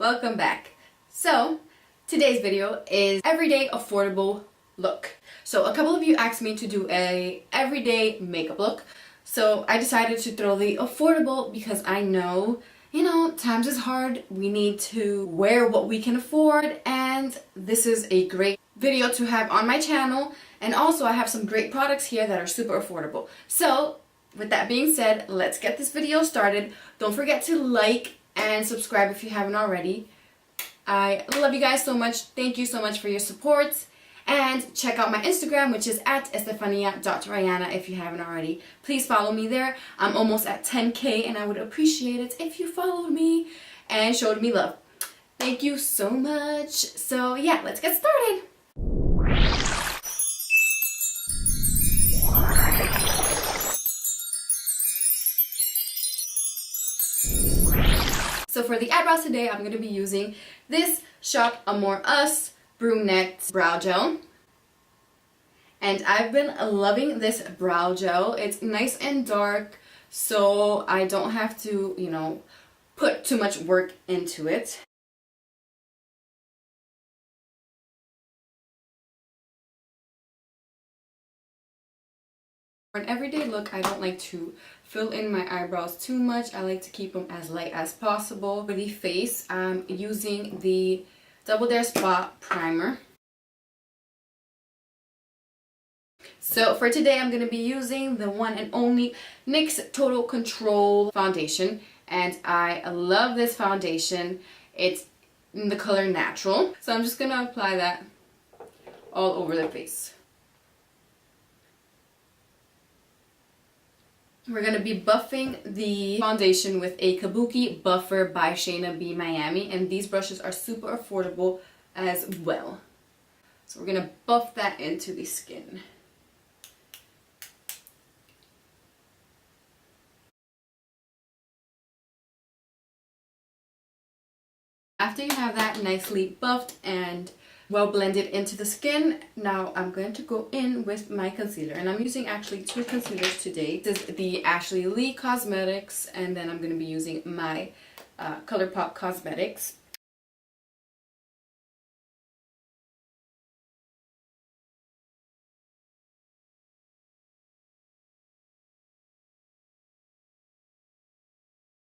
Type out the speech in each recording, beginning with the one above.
welcome back. So today's video is everyday affordable look. So a couple of you asked me to do a everyday makeup look, so I decided to throw the affordable because I know, times is hard. We need to wear what we can afford, and this is a great video to have on my channel. And also I have some great products here that are super affordable. So with that being said, let's get this video started. Don't forget to like and subscribe if you haven't already. I love you guys so much. Thank you so much for your support. And check out my Instagram, which is at estefania.rihanna if you haven't already. Please follow me there. I'm almost at 10K and I would appreciate it if you followed me and showed me love. Thank you so much. So yeah, let's get started. So for the eyebrows today, I'm going to be using this Shop Amor Us Brunette Brow Gel. And I've been loving this brow gel. It's nice and dark, so I don't have to, put too much work into it. For an everyday look, I don't like to fill in my eyebrows too much. I like to keep them as light as possible. For the face, I'm using the Double Dare Spot Primer. So for today, I'm going to be using the one and only NYX Total Control Foundation. And I love this foundation. It's in the color Natural. So I'm just going to apply that all over the face. We're going to be buffing the foundation with a Kabuki Buffer by Shayna B. Miami, and these brushes are super affordable as well. So we're going to buff that into the skin. After you have that nicely buffed and well blended into the skin, now I'm going to go in with my concealer, and I'm using actually two concealers today. This is the Milani Cosmetics, and then I'm going to be using my ColourPop Cosmetics.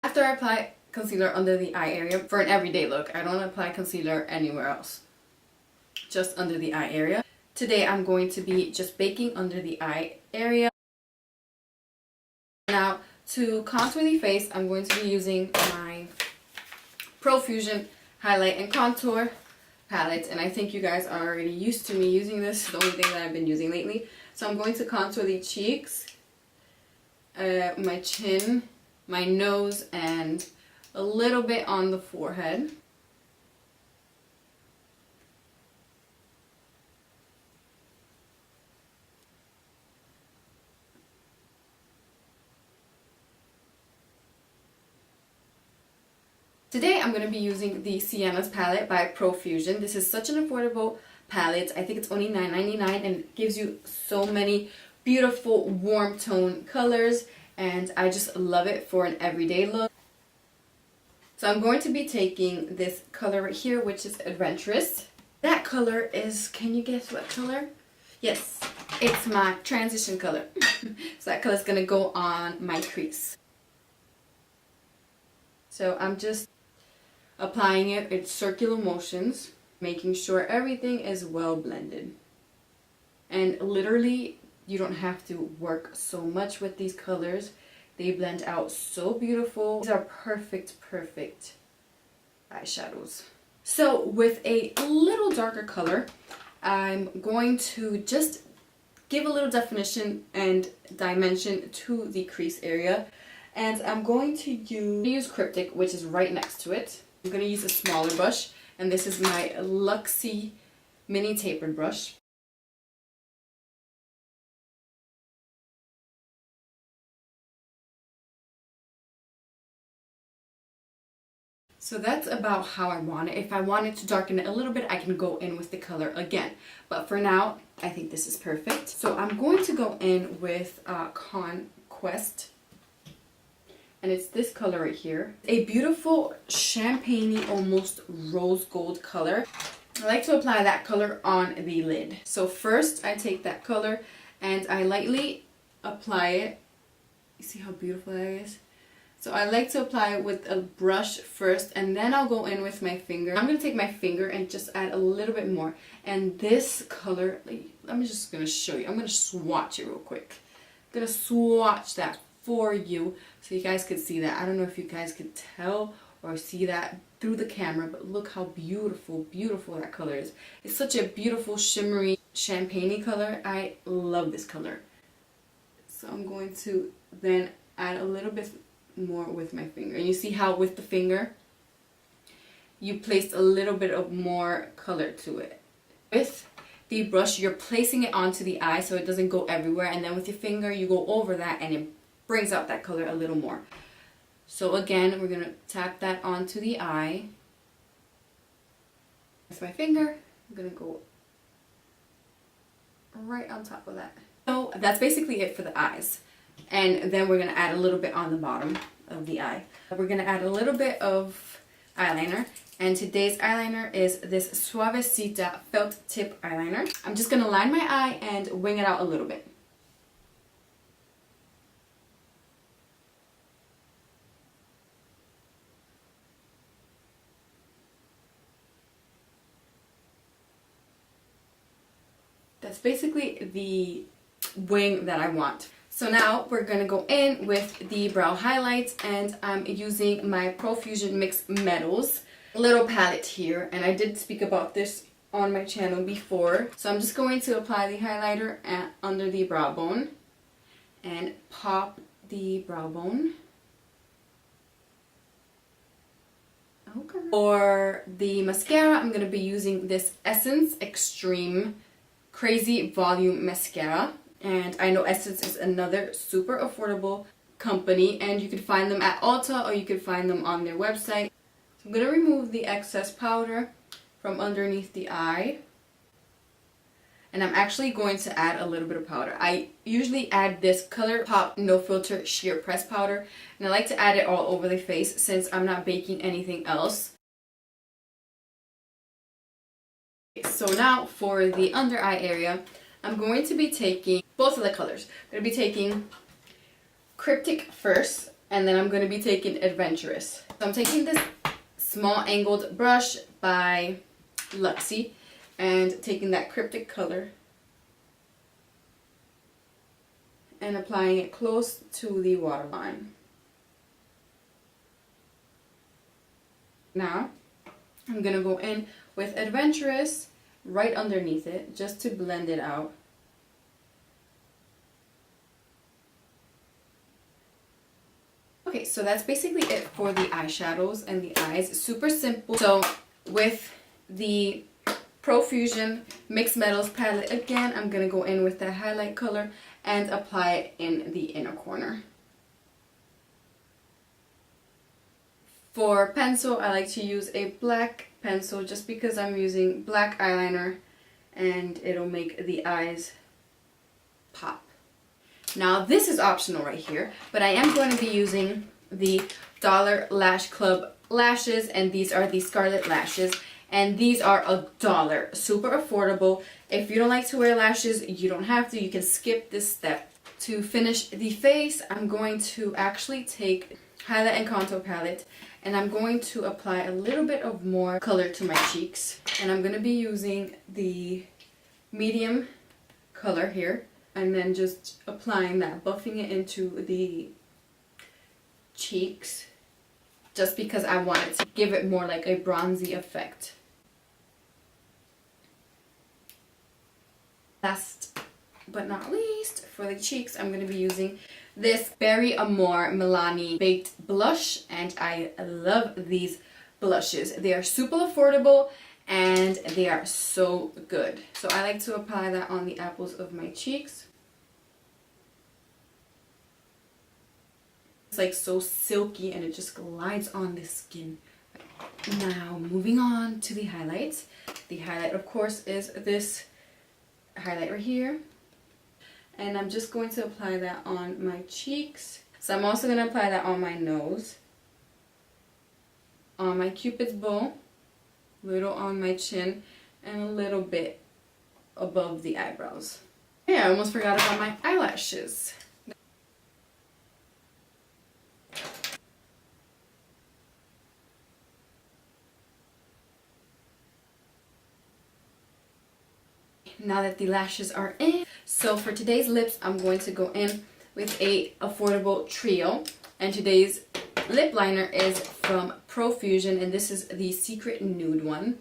After I apply concealer under the eye area for an everyday look, I don't apply concealer anywhere else. Just under the eye area. Today I'm going to be just baking under the eye area. Now to contour the face, I'm going to be using my Profusion Highlight and Contour palette, and I think you guys are already used to me using this. It's the only thing that I've been using lately. So I'm going to contour the cheeks, my chin, my nose, and a little bit on the forehead. Today I'm going to be using the Siennas palette by Profusion. This is such an affordable palette. I think it's only $9.99 and it gives you so many beautiful warm tone colors, and I just love it for an everyday look. So I'm going to be taking this color right here, which is Adventurous. That color is, can you guess what color? Yes, it's my transition color. So that color is going to go on my crease. So I'm just applying it in circular motions, making sure everything is well blended. And literally, you don't have to work so much with these colors. They blend out so beautiful. These are perfect eyeshadows. So with a little darker color, I'm going to just give a little definition and dimension to the crease area. And I'm going to use Cryptic, which is right next to it. I'm going to use a smaller brush, and this is my Luxie mini tapered brush. So that's about how I want it. If I wanted to darken it a little bit, I can go in with the color again. But for now, I think this is perfect. So I'm going to go in with Conquest and it's this color right here. A beautiful champagne-y, almost rose gold color. I like to apply that color on the lid. So first I take that color and I lightly apply it. You see how beautiful that is? So I like to apply it with a brush first, and then I'll go in with my finger. I'm going to take my finger and just add a little bit more. And this color, I'm just going to show you. I'm going to swatch it real quick. I'm going to swatch that for you so you guys could see that. I don't know if you guys could tell or see that through the camera, but look how beautiful, beautiful that color is. It's such a beautiful shimmery champagne color. I love this color. So I'm going to then add a little bit more with my finger. And you see how with the finger you placed a little bit of more color to it. With the brush you're placing it onto the eye so it doesn't go everywhere, and then with your finger you go over that and it brings out that color a little more. So again, we're going to tap that onto the eye. With my finger, I'm going to go right on top of that. So that's basically it for the eyes. And then we're going to add a little bit on the bottom of the eye. We're going to add a little bit of eyeliner. And today's eyeliner is this Suavecita felt tip eyeliner. I'm just going to line my eye and wing it out a little bit. That's basically the wing that I want. So now we're going to go in with the brow highlights, and I'm using my Profusion Mixed Metals little palette here, and I did speak about this on my channel before. So I'm just going to apply the highlighter under the brow bone and pop the brow bone. Okay. For the mascara, I'm going to be using this Essence Extreme Crazy Volume Mascara. And I know Essence is another super affordable company, and you can find them at Ulta or you can find them on their website. So I'm going to remove the excess powder from underneath the eye. And I'm actually going to add a little bit of powder. I usually add this ColourPop No Filter Sheer Press Powder, and I like to add it all over the face since I'm not baking anything else. So now for the under eye area, I'm going to be taking both of the colors. I'm going to be taking Cryptic first, and then I'm going to be taking Adventurous. So I'm taking this small angled brush by Luxie and taking that Cryptic color and applying it close to the waterline. Now I'm going to go in with Adventurous right underneath it just to blend it out. Okay, so that's basically it for the eyeshadows and the eyes. Super simple. So with the Profusion Mixed Metals palette, again, I'm going to go in with that highlight color and apply it in the inner corner. For pencil, I like to use a black pencil just because I'm using black eyeliner and it'll make the eyes pop. Now this is optional right here, but I am going to be using the Dollar Lash Club lashes, and these are the Scarlet lashes, and these are $1. Super affordable. If you don't like to wear lashes, you don't have to. You can skip this step. To finish the face, I'm going to actually take highlight and contour palette, and I'm going to apply a little bit of more color to my cheeks, and I'm going to be using the medium color here, and then just applying that, buffing it into the cheeks, just because I wanted to give it more like a bronzy effect. Last but not least, for the cheeks, I'm going to be using this Berry Amor Milani Baked Blush, and I love these blushes. They are super affordable and they are so good. So I like to apply that on the apples of my cheeks. It's like so silky and it just glides on the skin. Now moving on to the highlights. The highlight, of course, is this highlight right here. And I'm just going to apply that on my cheeks. So I'm also going to apply that on my nose, on my cupid's bow, a little on my chin, and a little bit above the eyebrows. Yeah, I almost forgot about my eyelashes. Now that the lashes are in, so for today's lips, I'm going to go in with a affordable trio, and today's lip liner is from Profusion, and this is the Secret Nude one.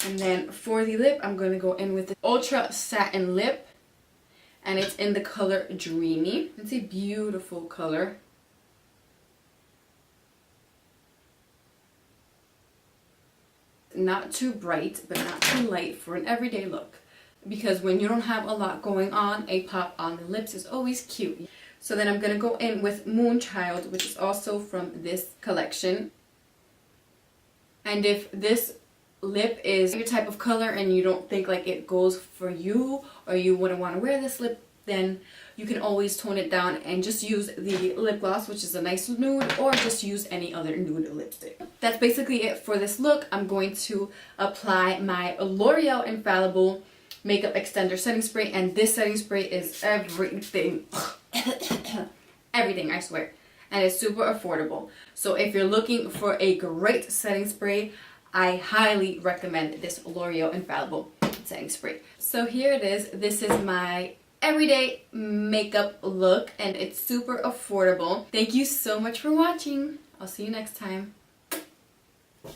And then for the lip, I'm going to go in with the Ultra Satin Lip, and it's in the color Dreamy. It's a beautiful color. Not too bright, but not too light for an everyday look. Because when you don't have a lot going on, a pop on the lips is always cute. So then I'm going to go in with Moonchild, which is also from this collection. And if this lip is your type of color and you don't think like it goes for you, or you wouldn't want to wear this lip, then you can always tone it down and just use the lip gloss, which is a nice nude, or just use any other nude lipstick. That's basically it for this look. I'm going to apply my L'Oreal Infallible Makeup Extender Setting Spray, and this setting spray is everything. Everything, I swear. And it's super affordable. So if you're looking for a great setting spray, I highly recommend this L'Oreal Infallible Setting Spray. So here it is. This is my everyday makeup look, and it's super affordable. Thank you so much for watching. I'll see you next time.